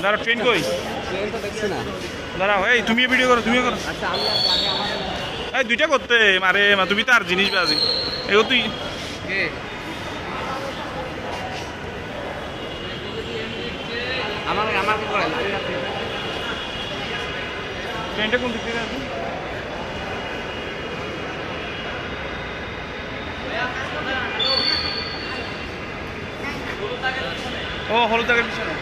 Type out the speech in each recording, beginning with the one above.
দাঁড়া, ট্রেন কই? দাঁড়াও, এই তুমি ভিডিও করো, তুমিও করো। এই দুইটা করতে মারে মা, তুমি তার জিনিস বাজি এগো তুই ট্রেনটা কোন দিক থেকে আছে? ও হলুদ দাগের পিছনে।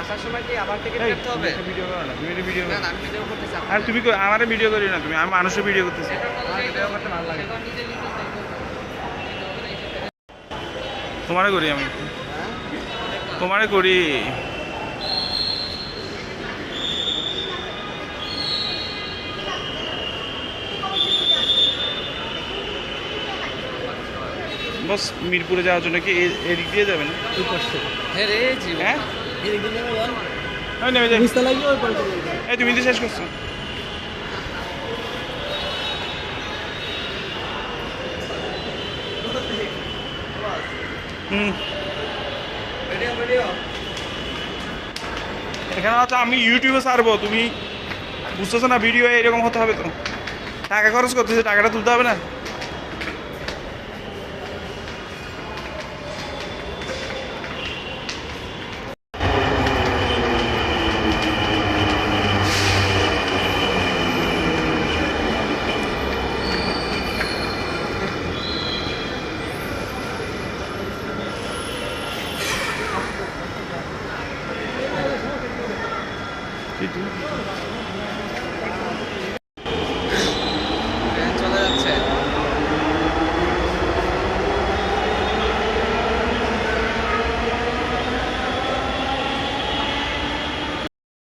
আসার সময় কি আবার টিকিট কাটতে হবে? ভিডিও করো না, তুমি ভিডিও করো। না, আমি ভিডিও করতে চাই। আর তুমি আমারে ভিডিও করি না, তুমি আমি মানুষের ভিডিও করতেছি। ভিডিও করতে ভালো লাগে। তোমারে করি আমি, তোমারে করি। বস মিরপুরে যাওয়ার জন্য কি এদিক দিয়ে যাবে না? হ্যাঁ রে জি। হ্যাঁ এদিক দিয়ে নেমে যান। আমি নেমে যাই। নিস্তা লাগিয়ে ওই পারে চলে যান। এই তুমি তো শেষ করছো। হুম, ভিডিও। এখানে হচ্ছে আমি ইউটিউবে ছাড়বো, তুমি বুঝতেছো না? ভিডিও এরকম হতে হবে তো, টাকা খরচ করতেছে, টাকাটা তুলতে হবে না।